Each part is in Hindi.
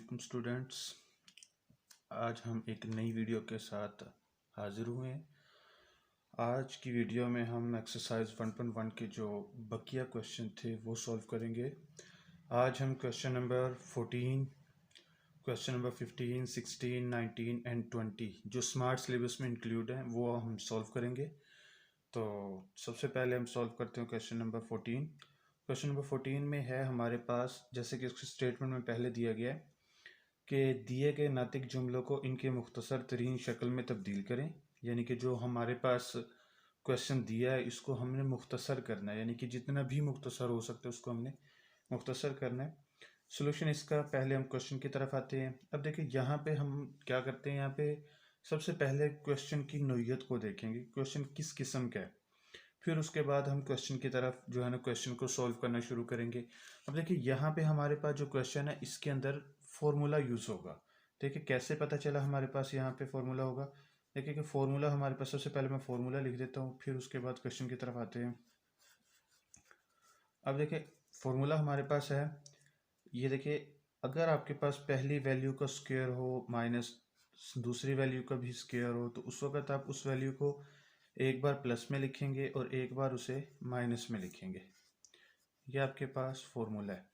वालेकुम स्टूडेंट्स। आज हम एक नई वीडियो के साथ हाजिर हुए हैं। आज की वीडियो में हम एक्सरसाइज 1.1 के जो बकिया क्वेश्चन थे वो सॉल्व करेंगे। आज हम question number 14, question number 15, 16, 19 and 20 जो स्मार्ट सिलेबस में इंक्लूड हैं वो हम सॉल्व करेंगे। तो सबसे पहले हम सॉल्व करते हैं क्वेश्चन नंबर 14। क्वेश्चन नंबर 14 में है हमारे पास, जैसे कि इसके स्टेटमेंट में पहले दिया गया है कि दिए गए नातिक जुमलों को इनके मुख्तसर तरीन शक्ल में तब्दील करें। यानी कि जो हमारे पास क्वेश्चन दिया है इसको हमने मुख्तसर करना है, यानी कि जितना भी मुख्तसर हो सकता है उसको हमने मुख्तसर करना है। सोल्यूशन इसका, पहले हम क्वेश्चन की तरफ आते हैं। अब देखिए यहाँ पे हम क्या करते हैं, यहाँ पे सबसे पहले क्वेश्चन की नोयत को देखेंगे, क्वेश्चन किस किस्म का है, फिर उसके बाद हम क्वेश्चन की तरफ जो है ना क्वेश्चन को सॉल्व करना शुरू करेंगे। अब देखिए यहाँ पे हमारे पास जो क्वेश्चन है इसके अंदर फॉर्मूला यूज़ होगा। देखिए कैसे पता चला हमारे पास यहाँ पे फॉर्मूला होगा। देखिए कि फॉर्मूला हमारे पास, सबसे पहले मैं फॉर्मूला लिख देता हूँ, फिर उसके बाद क्वेश्चन की तरफ आते हैं। अब देखिए फॉर्मूला हमारे पास है, ये देखिए, अगर आपके पास पहली वैल्यू का स्क्वायर हो माइनस दूसरी वैल्यू का भी स्क्वायर हो तो उस वक्त आप उस वैल्यू को एक बार प्लस में लिखेंगे और एक बार उसे माइनस में लिखेंगे। ये आपके पास फॉर्मूला है।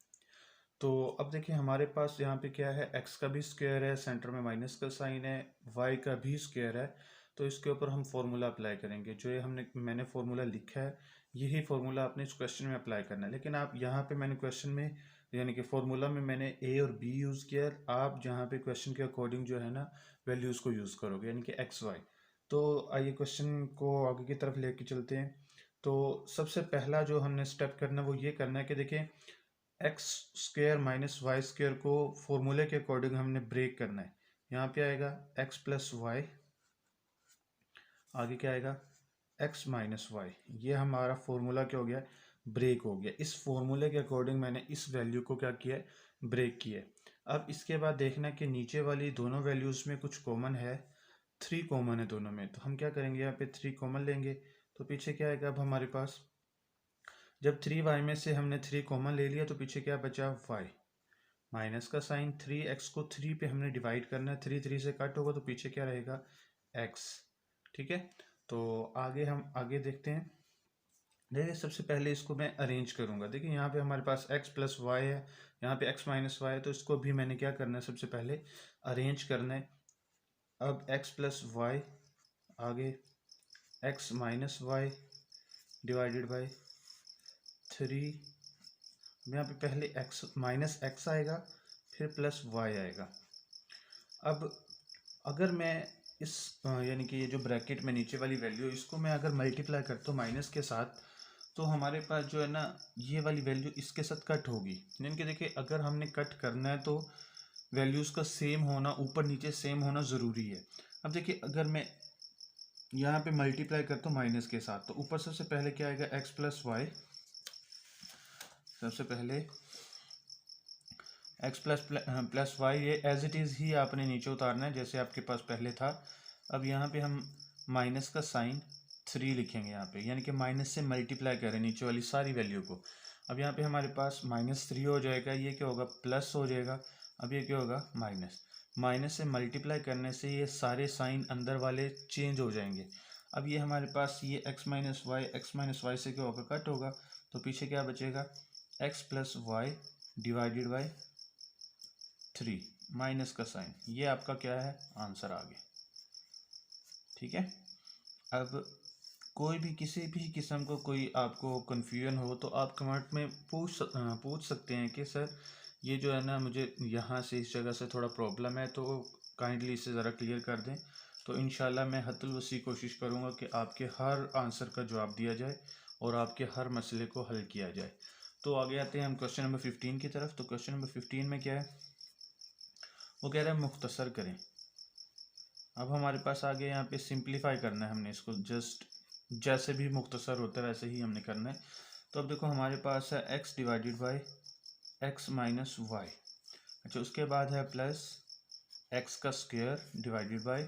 तो अब देखिए हमारे पास यहाँ पे क्या है, x का भी स्क्वायर है, सेंटर में माइनस का साइन है, y का भी स्क्वायर है। तो इसके ऊपर हम फॉर्मूला अप्लाई करेंगे। जो ये मैंने फॉर्मूला लिखा है यही फॉर्मूला आपने इस क्वेश्चन में अप्लाई करना है। लेकिन आप यहाँ पे मैंने क्वेश्चन में यानी कि फॉर्मूला में मैंने a और b यूज़ किया, आप जहाँ पे क्वेश्चन के अकॉर्डिंग जो है ना वैल्यूज़ को यूज़ करोगे, यानी कि एक्स वाई। तो आइए क्वेश्चन को आगे की तरफ लेके चलते हैं। तो सबसे पहला जो हमने स्टेप करना है वो ये करना है कि देखिए x square minus y square को फॉर्मूले के अकॉर्डिंग हमने ब्रेक करना है। यहाँ पे आएगा एक्स प्लस वाई, आगे क्या आएगा एक्स माइनस वाई। ये हमारा फॉर्मूला क्या हो गया, ब्रेक हो गया। इस फॉर्मूले के अकॉर्डिंग मैंने इस वैल्यू को क्या किया है, ब्रेक किया है। अब इसके बाद देखना कि नीचे वाली दोनों वैल्यूज़ में कुछ कॉमन है, 3 कॉमन है दोनों में। तो हम क्या करेंगे, यहाँ पे 3 कॉमन लेंगे। तो पीछे क्या आएगा, अब हमारे पास जब 3y में से हमने 3 कॉमन ले लिया तो पीछे क्या बचा, y माइनस का साइन। 3x को 3 पे हमने डिवाइड करना है, 3 3 से कट होगा तो पीछे क्या रहेगा, x। ठीक है, तो आगे हम आगे देखते हैं। देखिए सबसे पहले इसको मैं अरेंज करूंगा। देखिए यहाँ पे हमारे पास x प्लस वाई है, यहाँ पे x माइनस वाई है, तो इसको भी मैंने क्या करना है, सबसे पहले अरेंज करना है। अब x प्लस वाई, आगे x minus y divided by 3। यहाँ पे पहले x माइनस एक्स आएगा, फिर प्लस वाई आएगा। अब अगर मैं इस यानी कि ये जो ब्रैकेट में नीचे वाली वैल्यू इसको मैं अगर मल्टीप्लाई करता हूँ माइनस के साथ, तो हमारे पास जो है ना ये वाली वैल्यू इसके साथ कट होगी। यानी कि देखिए अगर हमने कट करना है तो वैल्यूज़ का सेम होना, ऊपर नीचे सेम होना ज़रूरी है। अब देखिए अगर मैं यहाँ पे मल्टीप्लाई करता हूँ माइनस के साथ, तो ऊपर सबसे पहले क्या आएगा, एक्स प्लस वाई। सबसे पहले एक्स प्लस वाई, ये एज इट इज़ ही आपने नीचे उतारना है जैसे आपके पास पहले था। अब यहाँ पे हम माइनस का साइन 3 लिखेंगे यहाँ पे, यानी कि माइनस से मल्टीप्लाई करें नीचे वाली सारी वैल्यू को। अब यहाँ पे हमारे पास -3 हो जाएगा, ये क्या होगा, प्लस हो जाएगा। अब ये क्या होगा, माइनस। माइनस से मल्टीप्लाई करने से ये सारे साइन अंदर वाले चेंज हो जाएंगे। अब ये हमारे पास ये एक्स माइनस वाई से क्या होगा, कट होगा। तो पीछे क्या बचेगा, x plus Y divided by 3 minus का साइन। ये आपका क्या है, आंसर आ गया। ठीक है, अब कोई भी किसी भी किस्म को कोई आपको कन्फ्यूजन हो तो आप कमेंट में पूछ सकते हैं कि सर ये जो है ना मुझे यहाँ से इस जगह से थोड़ा प्रॉब्लम है, तो काइंडली इसे ज़रा क्लियर कर दें। तो इंशाल्लाह मैं हद्दुल वसी कोशिश करूँगा कि आपके हर आंसर का जवाब दिया जाए और आपके हर मसले को हल किया जाए। तो आगे आते हैं हम क्वेश्चन नंबर 15 की तरफ। तो क्वेश्चन नंबर 15 में क्या है, वो कह रहा है मुख्तसर करें। अब हमारे पास आगे यहाँ पे सिंप्लीफाई करना है हमने इसको, जस्ट जैसे भी मुख्तसर होता है वैसे ही हमने करना है। तो अब देखो हमारे पास है x divided by x minus y. अच्छा, उसके बाद है प्लस एक्स का स्क्वायर डिवाइडेड बाई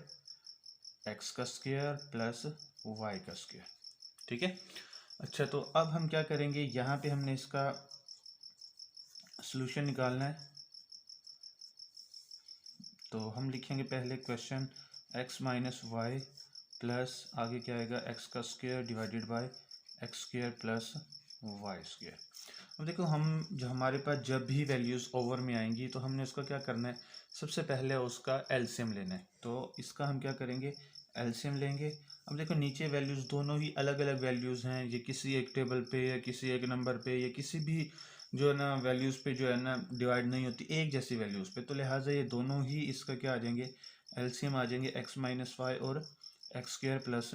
एक्स का स्क्वायर प्लस वाई का स्क्वायर। ठीक है, अच्छा तो अब हम क्या करेंगे, यहाँ पे हमने इसका सॉल्यूशन निकालना है। तो हम लिखेंगे पहले question x minus y plus आगे क्या आएगा x का square divided by x square plus y square. अब देखो हम जो हमारे पास जब भी वैल्यूज़ ओवर में आएंगी तो हमने उसका क्या करना है, सबसे पहले उसका एलसीएम लेना है। तो इसका हम क्या करेंगे, एलसीएम लेंगे। अब देखो नीचे वैल्यूज़ दोनों ही अलग अलग वैल्यूज़ हैं, ये किसी एक टेबल पे या किसी एक नंबर पे या किसी भी जो है ना वैल्यूज़ पे जो है ना डिवाइड नहीं होती एक जैसी वैल्यूज़ पे, तो लिहाजा ये दोनों ही इसका क्या आ जाएंगे, एलसीएम आ जाएंगे एक्स माइनस वाई और x square plus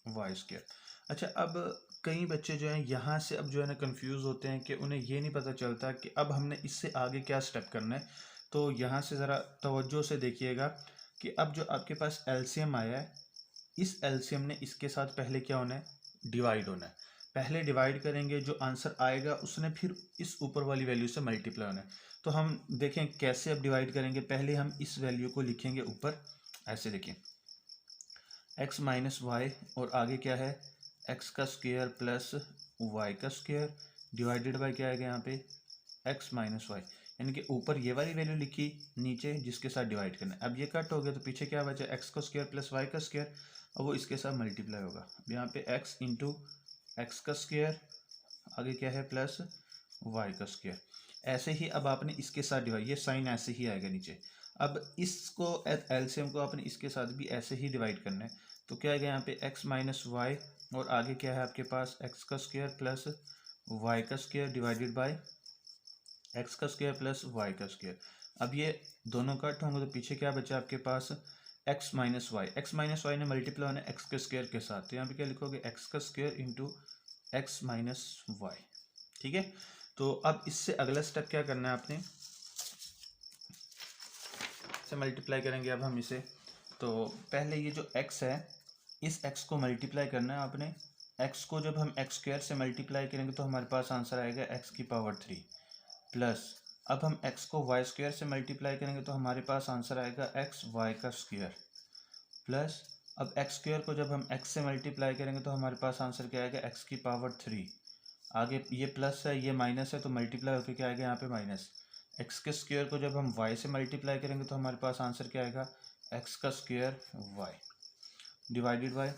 y square. अच्छा, अब कई बच्चे जो हैं यहाँ से अब जो है ना कंफ्यूज होते हैं कि उन्हें ये नहीं पता चलता कि अब हमने इससे आगे क्या स्टेप करना है। तो यहाँ से ज़रा तवज्जो से देखिएगा कि अब जो आपके पास एलसीएम आया है, इस एलसीएम ने इसके साथ पहले क्या होना है, डिवाइड होना है। पहले डिवाइड करेंगे, जो आंसर आएगा उसने फिर इस ऊपर वाली वैल्यू से मल्टीप्लाई होना है। तो हम देखें कैसे अब डिवाइड करेंगे। पहले हम इस वैल्यू को लिखेंगे ऊपर, ऐसे देखिए एक्स माइनस वाई और आगे क्या है एक्स का स्क्वायर प्लस वाई का स्क्वायर डिवाइडेड बाय क्या आएगा यहाँ पे एक्स माइनस वाई, यानी कि ऊपर ये वाली वैल्यू लिखी, नीचे जिसके साथ डिवाइड करना है। अब ये कट हो गया तो पीछे क्या बचा, एक्स का स्क्वायर प्लस वाई का स्क्वायर, और वो इसके साथ मल्टीप्लाई होगा। अब यहाँ पे एक्स इंटू एक्स का स्क्वायर आगे क्या है प्लस वाई का स्क्वायर। ऐसे ही अब आपने इसके साथ डिवाइड, ये साइन ऐसे ही आएगा नीचे। अब इसको एलसीएम को आपने इसके साथ भी ऐसे ही डिवाइड करना है। तो क्या आएगा यहाँ पे एक्स माइनस वाई और आगे क्या है आपके पास एक्स का स्क्वायर प्लस वाई का स्क्वायर डिवाइडेड बाय एक्स का स्क्वायर प्लस वाई का स्क्वायर। अब ये दोनों कट होंगे तो पीछे क्या बचा आपके पास एक्स माइनस वाई ने मल्टीप्लाई होना एक्स के स्क्वायर के साथ, तो यहाँ पे क्या लिखोगे एक्स का square into x minus y. ठीक है, तो अब इससे अगला स्टेप क्या करना है आपने, से मल्टीप्लाई करेंगे अब हम इसे। तो पहले ये जो x है इस x को मल्टीप्लाई करना है आपने। x को जब हम एक्स स्क्वायर से मल्टीप्लाई करेंगे तो हमारे पास आंसर आएगा x की पावर 3 प्लस अब हम x को वाई स्क्वायर से मल्टीप्लाई करेंगे तो हमारे पास आंसर आएगा x वाई का स्क्वायर प्लस अब एक्स स्क्वायर को जब हम x से मल्टीप्लाई करेंगे तो हमारे पास आंसर क्या आएगा x की पावर 3, आगे ये प्लस है ये माइनस है तो मल्टीप्लाई होकर क्या आएगा यहाँ पे माइनस। एक्स के स्क्वायर को जब हम वाई से मल्टीप्लाई करेंगे तो हमारे पास आंसर क्या आएगा एक्स का स्क्वायर वाई डिवाइडेड बाय।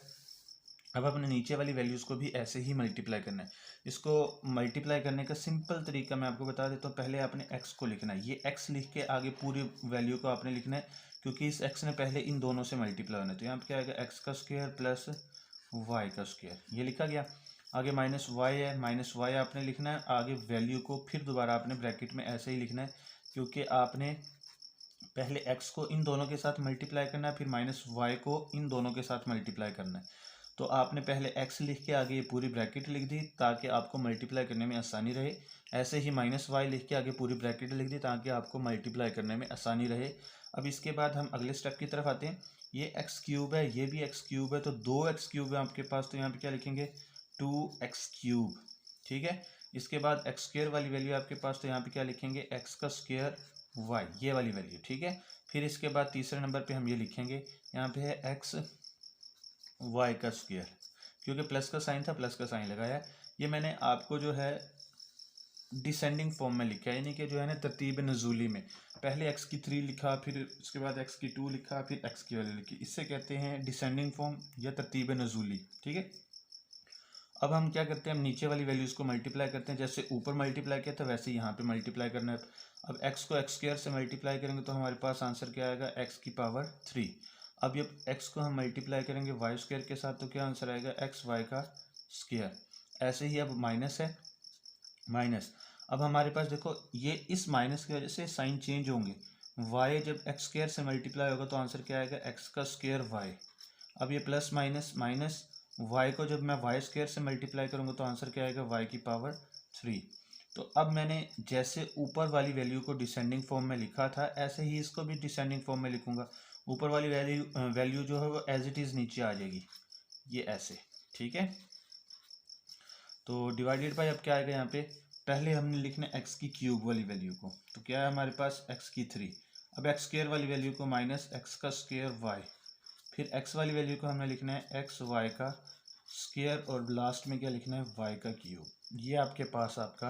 अब अपने नीचे वाली वैल्यूज़ को भी ऐसे ही मल्टीप्लाई करना है। इसको मल्टीप्लाई करने का सिंपल तरीका मैं आपको बता देता हूँ। पहले आपने एक्स को लिखना है, ये एक्स लिख के आगे पूरी वैल्यू को आपने लिखना है, क्योंकि इस एक्स ने पहले इन दोनों से मल्टीप्लाई होना है। तो यहाँ पे क्या आएगा एक्स का स्क्वायर प्लस वाई का स्क्वायर, ये लिखा गया। आगे माइनस वाई है, माइनस वाई आपने लिखना है, आगे वैल्यू को फिर दोबारा आपने ब्रैकेट में ऐसे ही लिखना है, क्योंकि आपने पहले x को इन दोनों के साथ मल्टीप्लाई करना है, फिर माइनस वाई को इन दोनों के साथ मल्टीप्लाई करना है। तो आपने पहले x लिख के आगे ये पूरी ब्रैकेट लिख दी ताकि आपको मल्टीप्लाई करने में आसानी रहे। ऐसे ही माइनस वाई लिख के आगे पूरी ब्रैकेट लिख दी ताकि आपको मल्टीप्लाई करने में आसानी रहे। अब इसके बाद हम अगले स्टेप की तरफ आते हैं। ये एक्स क्यूब है, ये भी एक्स क्यूब है, तो दो एक्स क्यूब है आपके पास, तो यहाँ पे क्या लिखेंगे 2x क्यूब। ठीक है, इसके बाद एक्स स्क्वायर वाली वैल्यू आपके पास, तो यहाँ पे क्या लिखेंगे एक्स का स्क्वायर वाई, ये वाली वैल्यू। ठीक है, फिर इसके बाद तीसरे नंबर पे हम ये लिखेंगे, यहाँ पे है एक्स वाई का स्क्वायर, क्योंकि प्लस का साइन था प्लस का साइन लगाया। ये मैंने आपको जो है डिसेंडिंग फॉर्म में लिखा है, यानी कि जो है ना तरतीब नज़ूली में, पहले एक्स की 3 लिखा, फिर उसके बाद एक्स की 2 लिखा, फिर एक्स की वैल्यू लिखी, इससे कहते हैं डिसेंडिंग फॉर्म या तरतीब नज़ूली। ठीक है, अब हम क्या करते हैं, हम नीचे वाली वैल्यूज़ को मल्टीप्लाई करते हैं, जैसे ऊपर मल्टीप्लाई किया था वैसे यहाँ पे मल्टीप्लाई करना है। अब x को एक्स स्क्वायर से मल्टीप्लाई करेंगे तो हमारे पास आंसर क्या आएगा x की पावर 3। अब ये x को हम मल्टीप्लाई करेंगे वाई स्क्वायर के साथ तो क्या आंसर आएगा एक्स वाई का स्क्वायर। ऐसे ही अब माइनस है, माइनस अब हमारे पास देखो ये इस माइनस की वजह से साइन चेंज होंगे। y जब एक्स स्क्वायर से मल्टीप्लाई होगा तो आंसर क्या आएगा एक्स का स्क्वायर वाई। अब ये प्लस माइनस माइनस, y को जब मैं वाई स्क्वायर से मल्टीप्लाई करूँगा तो आंसर क्या आएगा y की पावर 3। तो अब मैंने जैसे ऊपर वाली वैल्यू को डिसेंडिंग फॉर्म में लिखा था ऐसे ही इसको भी डिसेंडिंग फॉर्म में लिखूंगा। ऊपर वाली वैल्यू जो है वो एज इट इज़ नीचे आ जाएगी, ये ऐसे। ठीक है, तो डिवाइडेड बाय अब क्या आएगा यहाँ पे, पहले हमने लिखना है एक्स की क्यूब वाली वैल्यू को, तो क्या है हमारे पास एक्स की 3। अब एक्स स्क्वायर वाली वैल्यू को माइनस एक्स का स्क्वायर वाई, फिर x वाली वैल्यू को हमने लिखना है एक्स वाई का स्क्वायर और लास्ट में क्या लिखना है y का क्यूब। ये आपके पास आपका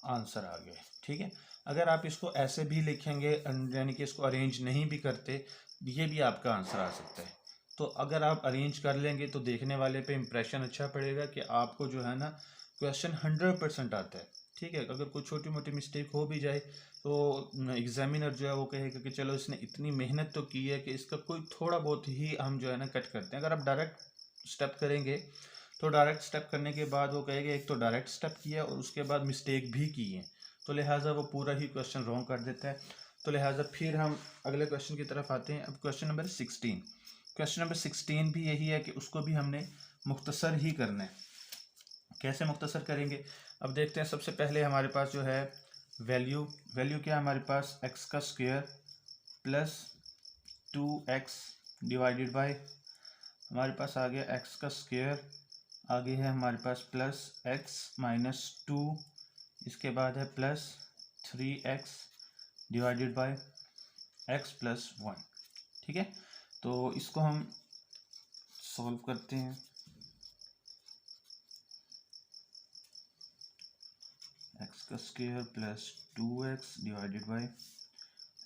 आंसर आ गया है। ठीक है, अगर आप इसको ऐसे भी लिखेंगे यानी कि इसको अरेंज नहीं भी करते, ये भी आपका आंसर आ सकता है। तो अगर आप अरेंज कर लेंगे तो देखने वाले पे इम्प्रेशन अच्छा पड़ेगा कि आपको जो है ना क्वेश्चन 100% आता है। ठीक है, अगर कोई छोटी मोटी मिस्टेक हो भी जाए तो एग्जामिनर जो है वो कहेगा कि चलो इसने इतनी मेहनत तो की है कि इसका कोई थोड़ा बहुत ही हम जो है ना कट करते हैं। अगर आप डायरेक्ट स्टेप करेंगे तो डायरेक्ट स्टेप करने के बाद वो कहेगा एक तो डायरेक्ट स्टेप किया और उसके बाद मिस्टेक भी की है, तो लिहाजा वो पूरा ही क्वेश्चन रॉन्ग कर देता है। तो लिहाजा फिर हम अगले क्वेश्चन की तरफ आते हैं। अब क्वेश्चन नंबर 16, क्वेश्चन नंबर 16 भी यही है कि उसको भी हमने मुख्तसर ही करना है। कैसे मुख्तसर करेंगे, अब देखते हैं। सबसे पहले हमारे पास जो है वैल्यू क्या है हमारे पास, एक्स का square plus 2x divided bye, हमारे पास आ गया एक्स का स्क्वायर, आगे है हमारे पास प्लस x माइनस 2, इसके बाद है plus 3x divided by x plus 1। ठीक है, तो इसको हम सॉल्व करते हैं। एक्स का square plus 2x divided by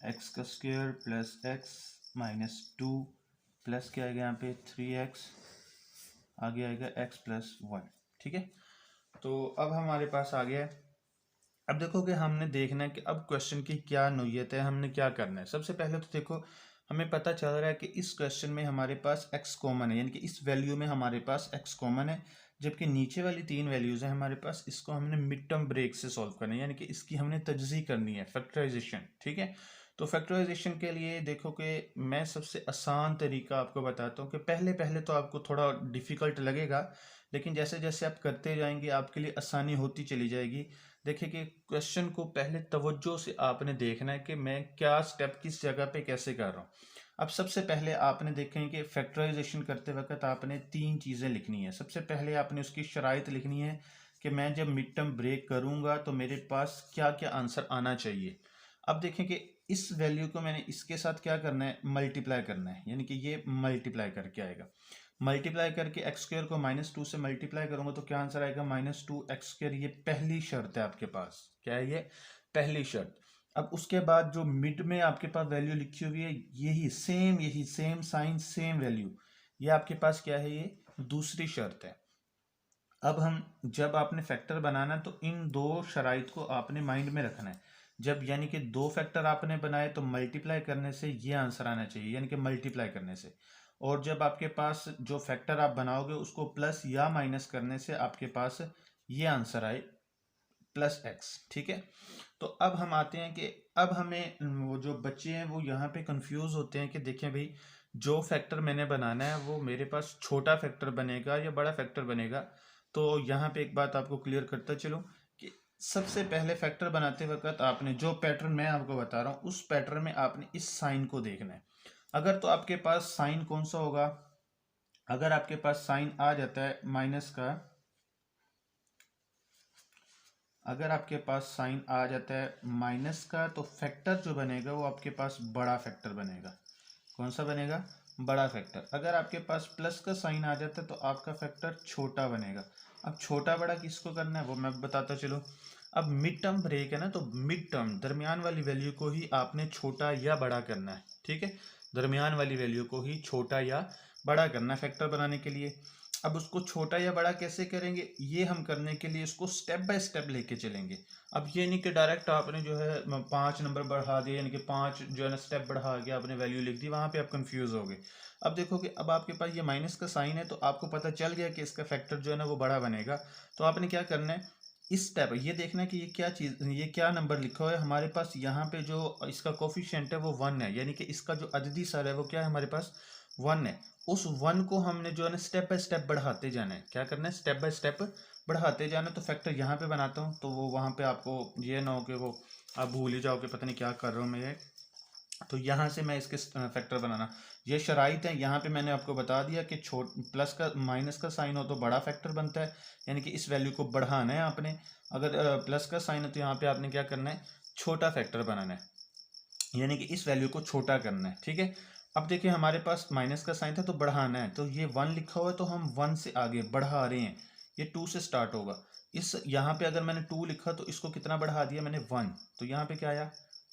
X का square plus x minus 2 plus क्या आएगा यहाँ पे 3x, आगे आएगा x प्लस 1। ठीक है, तो अब हमारे पास आ गया। अब देखो कि हमने देखना है कि अब क्वेश्चन की क्या नोयत है, हमने क्या करना है। सबसे पहले तो देखो हमें पता चल रहा है कि इस क्वेश्चन में हमारे पास x कॉमन है, यानी कि इस वैल्यू में हमारे पास x कॉमन है, जबकि नीचे वाली 3 वैल्यूज़ हैं हमारे पास। इसको हमने मिड टर्म ब्रेक से सॉल्व करना है, यानी कि इसकी हमने तजज़ी करनी है, फैक्टराइजेशन। ठीक है, तो फैक्टराइजेशन के लिए देखो कि मैं सबसे आसान तरीका आपको बताता हूँ कि पहले पहले तो आपको थोड़ा डिफ़िकल्ट लगेगा, लेकिन जैसे जैसे आप करते जाएंगे आपके लिए आसानी होती चली जाएगी। देखिए कि क्वेश्चन को पहले तवज्जो से आपने देखना है कि मैं क्या स्टेप किस जगह पे कैसे कर रहा हूँ। अब सबसे पहले आपने देखें कि फैक्टराइजेशन करते वक्त आपने 3 चीज़ें लिखनी है। सबसे पहले आपने उसकी शराइत लिखनी है कि मैं जब मिड टर्म ब्रेक करूँगा तो मेरे पास क्या क्या आंसर आना चाहिए। अब देखें कि इस वैल्यू को मैंने इसके साथ क्या करना है, मल्टीप्लाई करना है, यानी कि ये मल्टीप्लाई करके आएगा। मल्टीप्लाई करके एक्स स्क्वायर को -2 से मल्टीप्लाई करूंगा तो क्या आंसर आएगा, -2x²। ये पहली शर्त है आपके पास, क्या है ये, पहली शर्त। अब उसके बाद जो मिड में आपके पास वैल्यू लिखी हुई है, यही सेम साइन सेम वैल्यू, ये आपके पास क्या है, ये दूसरी शर्त है। अब हम जब आपने फैक्टर बनाना तो इन दो शराइत को आपने माइंड में रखना है। जब यानी कि 2 फैक्टर आपने बनाए तो मल्टीप्लाई करने से ये आंसर आना चाहिए, यानी कि मल्टीप्लाई करने से। और जब आपके पास जो फैक्टर आप बनाओगे उसको प्लस या माइनस करने से आपके पास ये आंसर आए +x। ठीक है, तो अब हम आते हैं कि अब हमें वो जो बच्चे हैं वो यहाँ पे कंफ्यूज होते हैं कि देखें भाई जो फैक्टर मैंने बनाना है वो मेरे पास छोटा फैक्टर बनेगा या बड़ा फैक्टर बनेगा। तो यहाँ पे एक बात आपको क्लियर करता चलूँ कि सबसे पहले फैक्टर बनाते वक्त आपने जो पैटर्न मैं आपको बता रहा हूँ उस पैटर्न में आपने इस साइन को देखना है। अगर तो आपके पास साइन कौन सा होगा, अगर आपके पास साइन आ जाता है माइनस का, अगर आपके पास साइन आ जाता है माइनस का तो फैक्टर जो बनेगा वो आपके पास बड़ा फैक्टर बनेगा। कौन सा बनेगा, बड़ा फैक्टर। अगर आपके पास प्लस का साइन आ जाता है तो आपका फैक्टर छोटा बनेगा। अब छोटा बड़ा किसको करना है वो मैं बताता चलूँ। अब मिड टर्म ब्रेक है ना, तो मिड टर्म दरमियान वाली वैल्यू को ही आपने छोटा या बड़ा करना है। ठीक है, दरमियान वाली वैल्यू को ही छोटा या बड़ा करना है फैक्टर बनाने के लिए। अब उसको छोटा या बड़ा कैसे करेंगे, ये हम करने के लिए उसको स्टेप बाय स्टेप लेके चलेंगे। अब ये नहीं कि डायरेक्ट आपने जो है 5 नंबर बढ़ा दिया, यानी कि 5 जो है ना स्टेप बढ़ा के आपने वैल्यू लिख दी, वहाँ पे आप कंफ्यूज हो गए। अब देखो कि अब आपके पास ये माइनस का साइन है तो आपको पता चल गया कि इसका फैक्टर जो है ना वो बड़ा बनेगा। तो आपने क्या करना है, इस स्टेप ये देखना है कि ये क्या चीज़, ये क्या नंबर लिखा हुआ है हमारे पास। यहाँ पे जो इसका कोफिशिएंट है वो 1 है, यानी कि इसका जो अददी सर है वो क्या है हमारे पास 1 है। उस 1 को हमने जो है ना स्टेप बाय स्टेप बढ़ाते जाना है। क्या करना है, स्टेप बाय स्टेप बढ़ाते जाना है। तो फैक्टर यहाँ पे बनाता हूँ तो वो वहाँ पे आपको ये ना हो कि वो आप भूल ही जाओ कि पता नहीं क्या कर रहा हूँ मैं ये। तो यहाँ से मैं इसके फैक्टर बनाना, ये शराइत है। यहाँ पे मैंने आपको बता दिया कि प्लस का माइनस का साइन हो तो बड़ा फैक्टर बनता है, यानी कि इस वैल्यू को बढ़ाना है आपने। अगर प्लस का साइन है तो यहाँ पे आपने क्या करना है, छोटा फैक्टर बनाना है, यानी कि इस वैल्यू को छोटा करना है। ठीक है, अब देखिए हमारे पास माइनस का साइन था तो बढ़ाना है, तो ये 1 लिखा हुआ है तो हम 1 से आगे बढ़ा रहे हैं, ये 2 से स्टार्ट होगा। इस यहाँ पे अगर मैंने 2 लिखा तो इसको कितना बढ़ा दिया मैंने 1, तो यहाँ पे क्या आया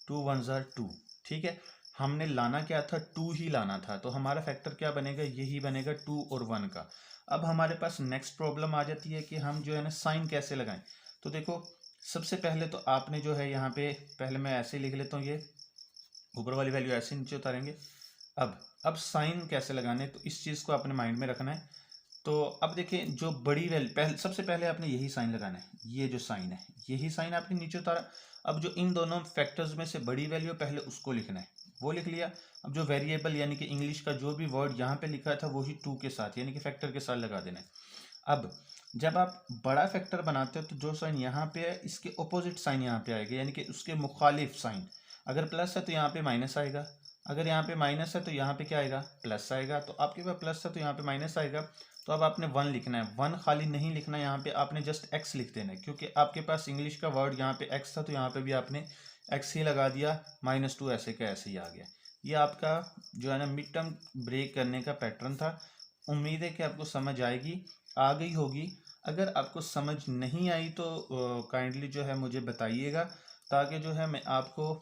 2 1s are 2। ठीक है, हमने लाना क्या था 2 ही लाना था, तो हमारा फैक्टर क्या बनेगा यही बनेगा 2 और 1 का। अब हमारे पास नेक्स्ट प्रॉब्लम आ जाती है कि हम जो है ना साइन कैसे लगाएं। तो देखो सबसे पहले तो आपने जो है यहाँ पे पहले मैं ऐसे ही लिख लेता हूँ, ये ऊपर वाली वैल्यू ऐसे नीचे उतारेंगे। अब साइन कैसे लगाने, तो इस चीज़ को आपने माइंड में रखना है। तो अब देखिए जो बड़ी वैल्यू सबसे पहले आपने यही साइन लगाना है, ये जो साइन है यही साइन आपने नीचे उतारा। अब जो इन दोनों फैक्टर्स में से बड़ी वैल्यू पहले उसको लिखना है, वो लिख लिया। अब जो वेरिएबल यानी कि इंग्लिश का जो भी वर्ड यहाँ पे लिखा था वही 2 के साथ यानी कि फैक्टर के साथ लगा देना है। अब जब आप बड़ा फैक्टर बनाते हो तो जो साइन यहाँ पे है इसके ऑपोजिट साइन यहाँ पे आएगा, यानी कि उसके मुखालिफ साइन। अगर प्लस है तो यहाँ पे माइनस आएगा, अगर यहाँ पे माइनस है तो यहाँ पे क्या आएगा प्लस आएगा। तो आपके पास प्लस है तो यहाँ पे माइनस आएगा। तो अब आपने 1 लिखना है, 1 खाली नहीं लिखना है, यहाँ पे आपने जस्ट x लिख देना है, क्योंकि आपके पास इंग्लिश का वर्ड यहाँ पे x था तो यहाँ पे भी आपने x ही लगा दिया, -2 ऐसे का ऐसे ही आ गया। ये आपका जो है ना मिड टर्म ब्रेक करने का पैटर्न था। उम्मीद है कि आपको समझ आएगी, आ गई होगी। अगर आपको समझ नहीं आई तो काइंडली जो है मुझे बताइएगा, ताकि जो है मैं आपको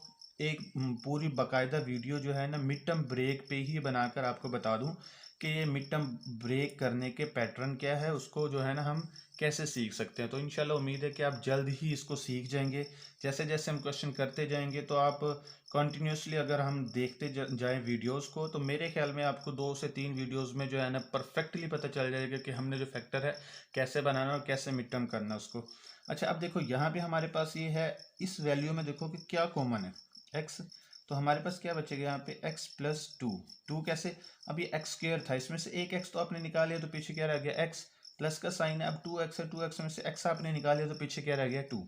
एक पूरी बाकायदा वीडियो जो है ना मिड टर्म ब्रेक पे ही बनाकर आपको बता दूं कि ये मिड टर्म ब्रेक करने के पैटर्न क्या है, उसको जो है ना हम कैसे सीख सकते हैं। तो इंशाल्लाह उम्मीद है कि आप जल्द ही इसको सीख जाएंगे। जैसे जैसे हम क्वेश्चन करते जाएंगे तो आप कंटिन्यूसली अगर हम देखते जाएं वीडियोस को, तो मेरे ख्याल में आपको 2 से 3 वीडियोस में जो है ना परफेक्टली पता चल जाएगा कि हमने जो फैक्टर है कैसे बनाना और कैसे मिड टर्म करना उसको। अच्छा, अब देखो यहाँ पे हमारे पास ये है, इस वैल्यू में देखो कि क्या कॉमन है x, तो हमारे पास क्या बचेगा यहाँ पे x प्लस 2 कैसे। अब ये x स्क्वायर था, इसमें से एक x तो आपने निकाल लिया तो पीछे क्या रह गया x, प्लस का साइन है। अब 2x है, 2x में से x आपने निकाल लिया तो पीछे क्या रह गया 2।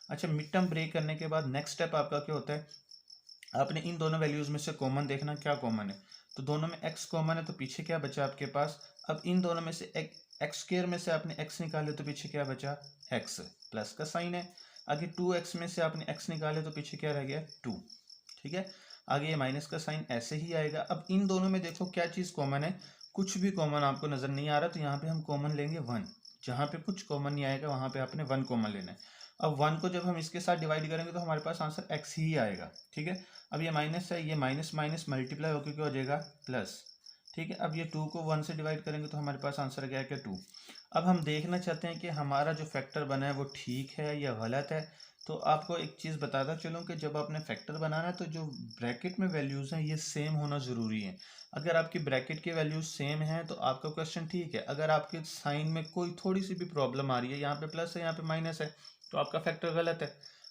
अच्छा, मिड टर्म ब्रेक करने के बाद नेक्स्ट स्टेप आपका क्या होता है, आपने इन दोनों वैल्यूज में से कॉमन देखना क्या कॉमन है। तो दोनों में x कॉमन है तो पीछे क्या बचा आपके पास, अब इन दोनों में से x स्क्वायर में से आपने x निकाले तो पीछे क्या बचा x, प्लस का साइन है। आगे 2x में से आपने x निकाले तो पीछे क्या रह गया 2। ठीक है, आगे ये माइनस का साइन ऐसे ही आएगा। अब इन दोनों में देखो क्या चीज़ कॉमन है, कुछ भी कॉमन आपको नजर नहीं आ रहा, तो यहाँ पे हम कॉमन लेंगे 1। जहाँ पे कुछ कॉमन नहीं आएगा वहाँ पे आपने 1 कॉमन लेना है। अब 1 को जब हम इसके साथ डिवाइड करेंगे तो हमारे पास आंसर x ही आएगा। ठीक है, अब ये माइनस है, ये माइनस माइनस मल्टीप्लाई होकर क्या हो जाएगा प्लस। ठीक है, अब ये 2 को 1 से डिवाइड करेंगे तो हमारे पास आंसर क्या है क्या 2। अब हम देखना चाहते हैं कि हमारा जो फैक्टर बना है वो ठीक है या गलत है। तो आपको एक चीज़ बताता चलूँ कि जब आपने फैक्टर बनाना है तो जो ब्रैकेट में वैल्यूज़ हैं ये सेम होना ज़रूरी है। अगर आपकी ब्रैकेट की वैल्यूज सेम है तो आपका क्वेश्चन ठीक है। अगर आपके साइन में कोई थोड़ी सी भी प्रॉब्लम आ रही है, यहाँ पे प्लस है यहाँ पे माइनस है, तो आपका फैक्टर गलत है।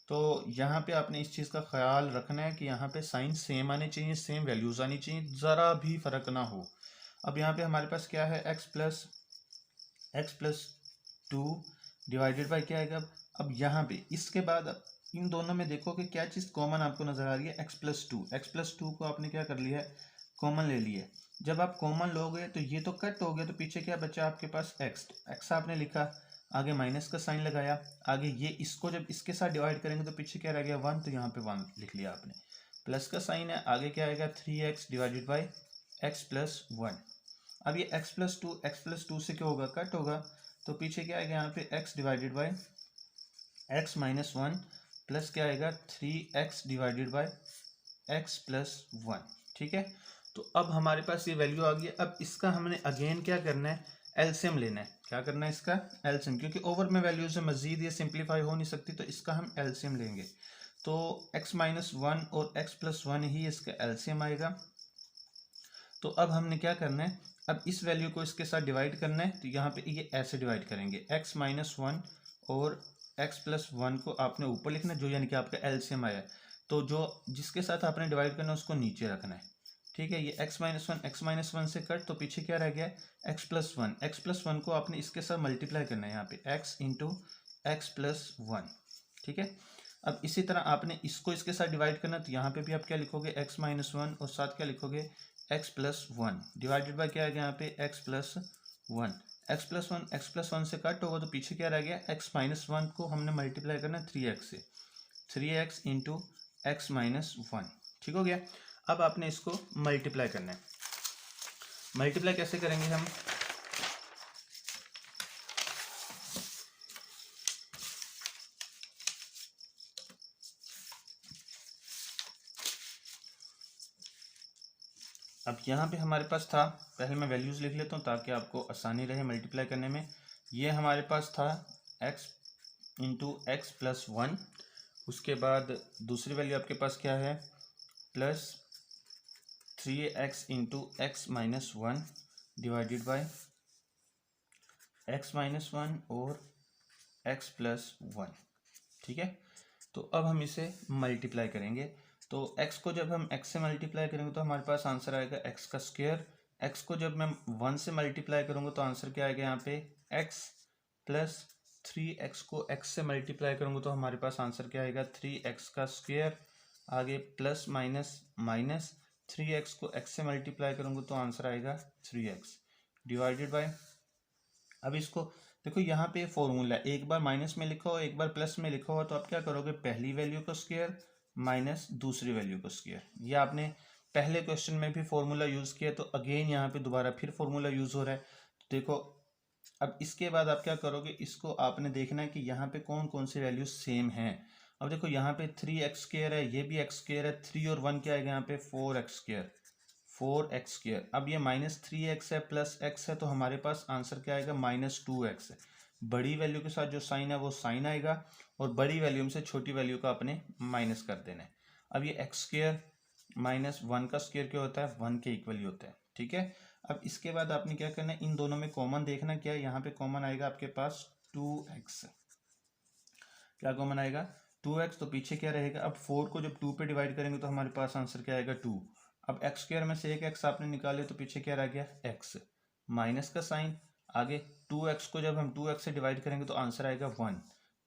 तो यहाँ पे आपने इस चीज़ का ख्याल रखना है कि यहाँ पे साइन सेम आने चाहिए, सेम वैल्यूज़ आनी चाहिए, ज़रा भी फ़र्क ना हो। अब यहाँ पे हमारे पास क्या है एक्स प्लस 2 डिवाइडेड बाई क्या आएगा। अब यहाँ पे इसके बाद इन दोनों में देखो कि क्या चीज़ कॉमन आपको नजर आ रही है, x+2 को आपने क्या कर लिया है कॉमन ले लिया है। जब आप कॉमन लोगे तो ये तो कट हो गया, तो पीछे क्या बचा आपके पास x आपने लिखा, आगे माइनस का साइन लगाया, आगे ये इसको जब इसके साथ डिवाइड करेंगे तो पीछे क्या रह गया 1, तो यहाँ पे 1 लिख लिया आपने, प्लस का साइन है, आगे क्या आएगा 3x डिवाइडेड बाई x+1। अब ये x+2 से क्या होगा कट होगा, तो पीछे क्या आएगा यहाँ पे x divided by x-1 plus क्या आएगा 3x डिवाइडेड बाई x+1। ठीक है, तो अब हमारे पास ये वैल्यू आ गई। अब इसका हमने अगेन क्या करना है एलसीएम लेना है। क्या करना है इसका एलसीएम, क्योंकि ओवर में वैल्यू से मजीद ये सिंप्लीफाई हो नहीं सकती, तो इसका हम एलसीएम लेंगे। तो x-1 और x+1 ही इसका एलसीएम आएगा। तो अब हमने क्या करना है, अब इस वैल्यू को इसके साथ डिवाइड करना है, तो यहाँ पे ये ऐसे डिवाइड करेंगे x-1 और x+1 को आपने ऊपर लिखना है, जो यानी कि आपका एलसीएम आया है। तो जो जिसके साथ आपने डिवाइड करना है उसको नीचे रखना है। ठीक है, ये x-1 से कट, तो पीछे क्या रह गया x+1 को आपने इसके साथ मल्टीप्लाई करना है, यहाँ पे x इंटू x+1। ठीक है, अब इसी तरह आपने इसको इसके साथ डिवाइड करना, तो यहाँ पे भी आप क्या लिखोगे x-1 और साथ क्या लिखोगे x+1 डिवाइडेड बाय क्या है यहाँ पे x+1। x+1 से कट होगा, तो पीछे क्या रह गया x-1 को हमने मल्टीप्लाई करना 3x से, 3x इंटू x-1। ठीक हो गया। अब आपने इसको मल्टीप्लाई करना है। मल्टीप्लाई कैसे करेंगे हम, अब यहाँ पे हमारे पास था, पहले मैं वैल्यूज़ लिख लेता हूँ ताकि आपको आसानी रहे मल्टीप्लाई करने में। ये हमारे पास था x into x plus one. उसके बाद दूसरी वैल्यू आपके पास क्या है, plus 3x into x minus one divided by x minus one और एक्स प्लस वन। ठीक है, तो अब हम इसे मल्टीप्लाई करेंगे। तो x को जब हम x से मल्टीप्लाई करेंगे तो हमारे पास आंसर आएगा x का स्क्वायर। x को जब मैं 1 से मल्टीप्लाई करूँगा तो आंसर क्या आएगा यहाँ पे, x प्लस 3x को x से मल्टीप्लाई करूँगा तो हमारे पास आंसर क्या आएगा, 3x का स्क्वायर। आगे प्लस माइनस माइनस 3x को x से मल्टीप्लाई करूँगा तो आंसर आएगा 3x डिवाइडेड बाय। अब इसको देखो, यहाँ पे फॉर्मूला एक बार माइनस में लिखा हो एक बार प्लस में लिखा हो, तो आप क्या करोगे, पहली वैल्यू का स्क्वायर माइनस दूसरी वैल्यू का स्क्वायर। ये आपने पहले क्वेश्चन में भी फॉर्मूला यूज़ किया, तो अगेन यहाँ पे दोबारा फिर फॉर्मूला यूज़ हो रहा है। तो देखो, अब इसके बाद आप क्या करोगे, इसको आपने देखना है कि यहाँ पे कौन कौन सी वैल्यू सेम हैं। अब देखो यहाँ पे 3x² है, ये भी x² है, 3 और 1 क्या आएगा यहाँ पे, 4x², 4x²। अब ये -3x है प्लस x है, तो हमारे पास आंसर क्या आएगा, -2x है। बड़ी वैल्यू के साथ जो साइन है वो साइन आएगा, और बड़ी वैल्यू में से छोटी वैल्यू का आपने माइनस कर देना है। अब ये x² माइनस 1 का स्क्वायर क्या होता है, 1 के इक्वल ही होता है। ठीक है, अब इसके बाद आपने क्या करना है, इन दोनों में कॉमन देखना क्या है, यहाँ पे कॉमन आएगा आपके पास 2x। क्या कॉमन आएगा, 2x, तो पीछे क्या रहेगा, अब 4 को जब 2 पे डिवाइड करेंगे तो हमारे पास आंसर क्या आएगा, 2। अब x² में से एक x आपने निकाले तो पीछे क्या रह गया, x, माइनस का साइन। आगे 2x को जब हम 2x से डिवाइड करेंगे तो आंसर आएगा 1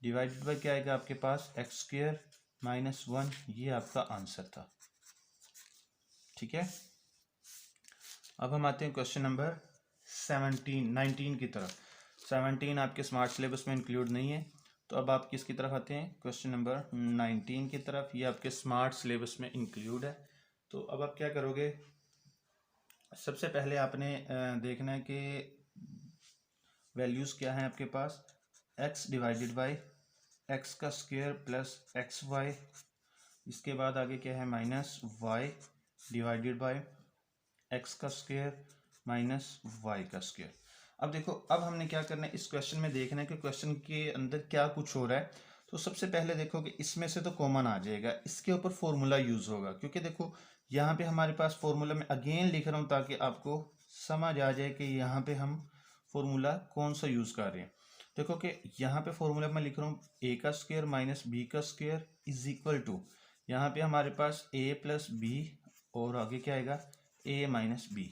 डिवाइडेड बाय क्या आएगा आपके पास, x² माइनस 1। ये आपका आंसर था। ठीक है, अब हम आते हैं क्वेश्चन नंबर 19 की तरफ। 17 आपके स्मार्ट सिलेबस में इंक्लूड नहीं है, तो अब आप किसकी तरफ आते हैं, क्वेश्चन नंबर 19 की तरफ। ये आपके स्मार्ट सिलेबस में इंक्लूड है। तो अब आप क्या करोगे, सबसे पहले आपने देखना है कि वैल्यूज़ क्या हैं आपके पास, x डिवाइडेड बाई एक्स का स्क्वायर प्लस xy। इसके बाद आगे क्या है, minus y divided by x का स्क्वायर माइनस वाई का स्क्वायर। अब देखो, अब हमने क्या करना है, इस क्वेश्चन में देखना है कि क्वेश्चन के अंदर क्या कुछ हो रहा है। तो सबसे पहले देखो कि इसमें से तो कॉमन आ जाएगा, इसके ऊपर फॉर्मूला यूज होगा, क्योंकि देखो यहाँ पे हमारे पास फॉर्मूला में अगेन लिख रहा हूँ ताकि आपको समझ आ जाए कि यहाँ पे हम फॉर्मूला कौन सा यूज कर रहे हैं। देखो कि यहाँ पे फॉर्मूला में लिख रहा हूँ a का स्क्वायर माइनस b का स्क्वायर इज इक्वल टू, यहाँ पे हमारे पास a प्लस बी और आगे क्या आएगा, a माइनस बी।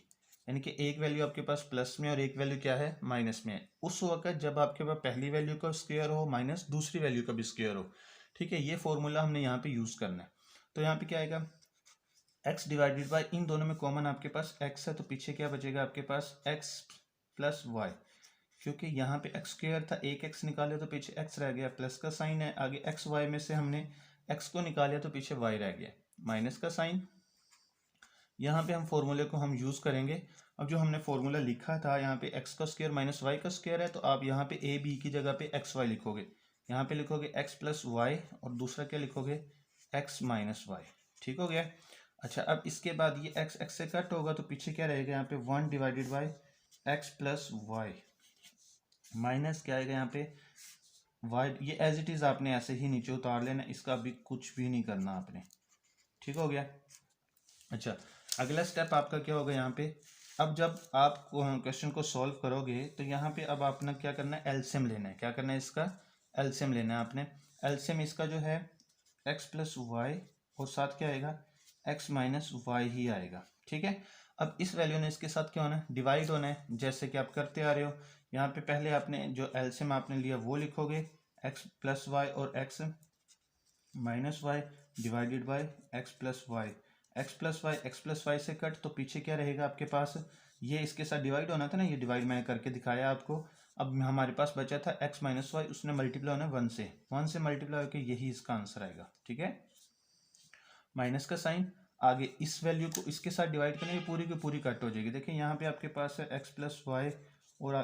यानी कि एक वैल्यू आपके पास प्लस में और एक वैल्यू क्या है, माइनस में है। उस वक्त जब आपके पास पहली वैल्यू का स्क्वायर हो माइनस दूसरी वैल्यू का भी स्क्वायर हो। ठीक है, ये फॉर्मूला हमने यहाँ पे यूज करना है। तो यहाँ पे क्या आएगा, x डिवाइडेड बाई, इन दोनों में कॉमन आपके पास x है, तो पीछे क्या बचेगा आपके पास, x प्लस वाई। क्योंकि यहाँ पे एक्स स्क्वायर था, एक x निकाले तो पीछे x रह गया, प्लस का साइन है। आगे एक्स वाई में से हमने x को निकाला तो पीछे y रह गया, माइनस का साइन। यहाँ पे हम फॉर्मूले को हम यूज़ करेंगे। अब जो हमने फॉर्मूला लिखा था यहाँ पे x का स्क्वायर माइनस वाई का स्क्वायर है, तो आप यहाँ पे a b की जगह पे x y लिखोगे। यहाँ पे लिखोगे x प्लस वाई और दूसरा क्या लिखोगे, x माइनस वाई। ठीक हो गया। अच्छा, अब इसके बाद ये x x से कट होगा तो पीछे क्या रहेगा, यहाँ पे 1 divided by x plus y minus क्या आएगा यहाँ पे वाई। ये एज इट इज़ आपने ऐसे ही नीचे उतार लेना, इसका भी कुछ भी नहीं करना आपने। ठीक हो गया। अच्छा, अगला स्टेप आपका क्या होगा यहाँ पे, अब जब आप क्वेश्चन को सॉल्व करोगे तो यहाँ पे अब आपने क्या करना है, एलसीएम लेना है। क्या करना है, इसका एलसीएम लेना है आपने। एलसीएम इसका जो है एक्स प्लस वाई और साथ क्या आएगा, एक्स माइनस वाई ही आएगा। ठीक है, अब इस वैल्यू ने इसके साथ क्या होना है, डिवाइड होना है, जैसे कि आप करते आ रहे हो। यहाँ पे पहले आपने जो एलसीएम आपने लिया वो लिखोगे, एक्स प्लस वाई और x minus y divided by x plus y. X plus y से कट, तो पीछे क्या रहेगा आपके पास, ये इसके साथ डिवाइड होना था ना, ये डिवाइड मैंने करके दिखाया आपको। अब हमारे पास बचा था एक्स माइनस वाई, उसने मल्टीप्लाई होना 1 से मल्टीप्लाई होकर यही इसका आंसर आएगा। ठीक है, माइनस का साइन। आगे इस वैल्यू को इसके साथ डिवाइड करेंगे, पूरी की पूरी कट हो जाएगी। देखिए यहाँ पे आपके पास है एक्स प्लस वाई और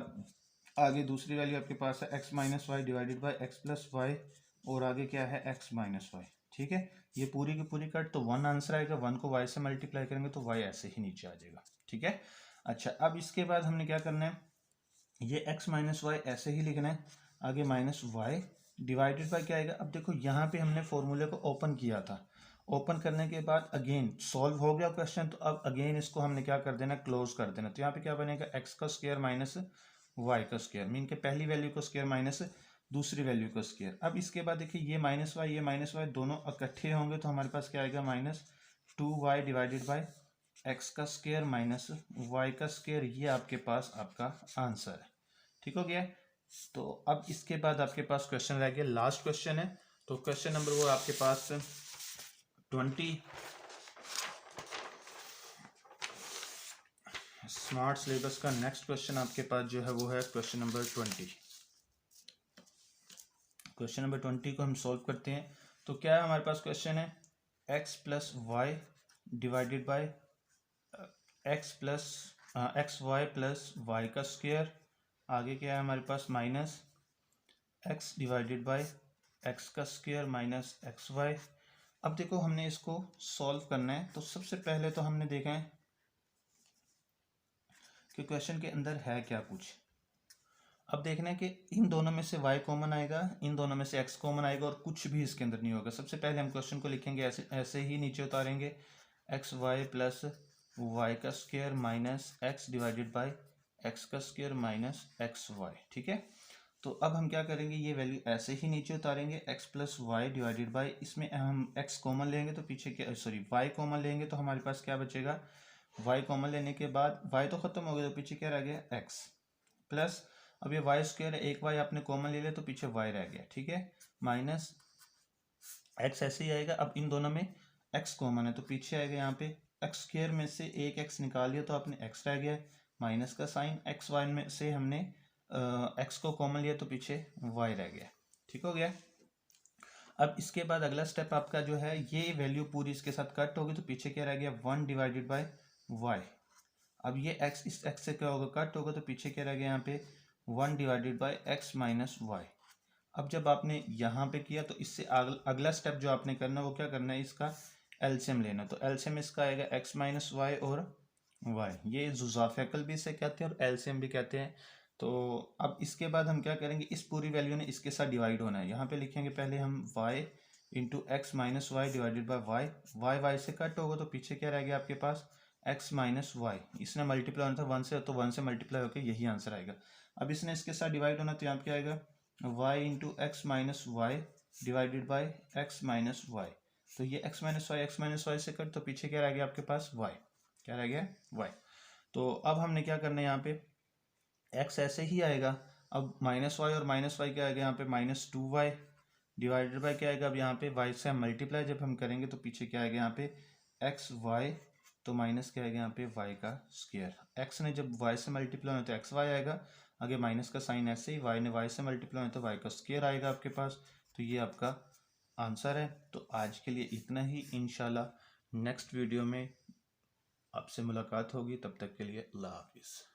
आगे दूसरी वैल्यू आपके पास है x minus y divided by x plus y और आगे क्या है, एक्स माइनस वाई। ठीक है, ये पूरी की पूरी कट, तो 1 आंसर आएगा। 1 को y से मल्टीप्लाई करेंगे तो y ऐसे ही नीचे आ जाएगा। ठीक है। अच्छा, अब इसके बाद हमने क्या करना है, ये x माइनस वाई ऐसे ही लिखना है, आगे माइनस वाई डिवाइडेड बाय क्या आएगा। अब देखो यहाँ पे हमने फॉर्मूले को ओपन किया था, ओपन करने के बाद अगेन सॉल्व हो गया क्वेश्चन, तो अब अगेन इसको हमने क्या कर देना, क्लोज कर देना। तो यहाँ पे क्या बनेगा, एक्स का स्क्वायर माइनस वाई का स्क्वायर, मीन के पहली वैल्यू का स्क्वायर माइनस दूसरी वैल्यू का स्क्वायर। अब इसके बाद देखिए ये माइनस वाई दोनों इकट्ठे होंगे तो हमारे पास क्या आएगा, minus 2y divided by X का स्क्वायर माइनस वाई का स्क्वायर। ये आपके पास आपका आंसर है। ठीक हो गया। तो अब इसके बाद आपके पास क्वेश्चन रह गया, लास्ट क्वेश्चन है। तो क्वेश्चन नंबर वो आपके पास 20 स्मार्ट सिलेबस का नेक्स्ट क्वेश्चन आपके पास जो है वो है क्वेश्चन नंबर 20। क्वेश्चन नंबर 20 को हम सॉल्व करते हैं। तो क्या है हमारे पास क्वेश्चन है, X plus Y divided by X Y plus Y का स्क्वायर, आगे क्या है हमारे पास minus X divided by X का स्क्वायर माइनस एक्स वाई। अब देखो हमने इसको सॉल्व करना है, तो सबसे पहले तो हमने देखा है कि क्वेश्चन के अंदर है क्या कुछ। अब देखना है कि इन दोनों में से y कॉमन आएगा, इन दोनों में से x कॉमन आएगा, और कुछ भी इसके अंदर नहीं होगा। सबसे पहले हम क्वेश्चन को लिखेंगे ऐसे ही नीचे उतारेंगे, एक्स वाई प्लस वाई का square minus X divided by X का स्क्वायर माइनस एक्स वाई। ठीक है। तो अब हम क्या करेंगे, ये वैल्यू ऐसे ही नीचे उतारेंगे, x plus Y divided by, इसमें हम x कॉमन लेंगे तो पीछे क्या, सॉरी y कॉमन लेंगे तो हमारे पास क्या बचेगा, y कॉमन लेने के बाद y तो खत्म हो गया तो पीछे क्या रह गया, x प्लस, अब ये वाई स्क्वायर है, एक y आपने कॉमन ले लिया तो पीछे y रह गया। ठीक है, माइनस x ऐसे ही आएगा। अब इन दोनों में x कॉमन है तो पीछे आएगा, यहाँ पे x स्क्वायर में से एक x निकाल लिया तो आपने x रह गया, माइनस का साइन, एक्स वाई में से हमने x को कॉमन लिया तो पीछे y रह गया। ठीक हो गया। अब इसके बाद अगला स्टेप आपका जो है, ये वैल्यू पूरी इसके साथ कट होगी तो पीछे क्या रह गया, 1 डिवाइडेड बाय वाई। अब ये x इस x से क्या होगा, कट होगा तो पीछे क्या रह गया, यहाँ पे 1 divided by x minus y. अब जब आपने यहाँ पे किया तो इससे अगला स्टेप जो आपने करना है वो क्या करना है, इसका एलसीएम लेना। तो एलसीएम इसका आएगा एक्स माइनस वाई और वाई, ये जुजाफेकल भी इसे कहते हैं और एलसीएम भी कहते हैं। तो अब इसके बाद हम क्या करेंगे, इस पूरी वैल्यू ने इसके साथ डिवाइड होना है। यहाँ पे लिखेंगे पहले हम y into x minus y divided by y, y y से कट होगा तो पीछे क्या रह गया आपके पास, एक्स माइनस वाई। इसने मल्टीप्लाई होना था 1 से, तो 1 से मल्टीप्लाई होकर यही आंसर आएगा। अब इसने इसके साथ डिवाइड होना तो यहाँ पे क्या आएगा, y into x minus y divided by x minus y. तो ये एक्स माइनस वाई से कट तो पीछे क्या रह गया आपके पास, y, क्या रह गया, y। तो अब हमने क्या करना है, यहाँ पे x ऐसे ही आएगा। अब माइनस वाई और माइनस वाई क्या आएगा, यहाँ पे माइनस 2y डिवाइडेड बाई क्या आएगा, अब यहाँ पे y से हम मल्टीप्लाई जब हम करेंगे तो पीछे क्या आएगा, यहाँ पे एक्स वाई, तो माइनस क्या आएगा यहाँ पे y का स्क्वायर। x ने जब y से मल्टीप्लाई होना तो एक्स वाई आएगा, आगे माइनस का साइन ऐसे ही, y ने y से मल्टीप्लाई होना तो y का स्क्वायर आएगा आपके पास। तो ये आपका आंसर है। तो आज के लिए इतना ही, इंशाल्लाह नेक्स्ट वीडियो में आपसे मुलाकात होगी, तब तक के लिए अल्लाह हाफिज़।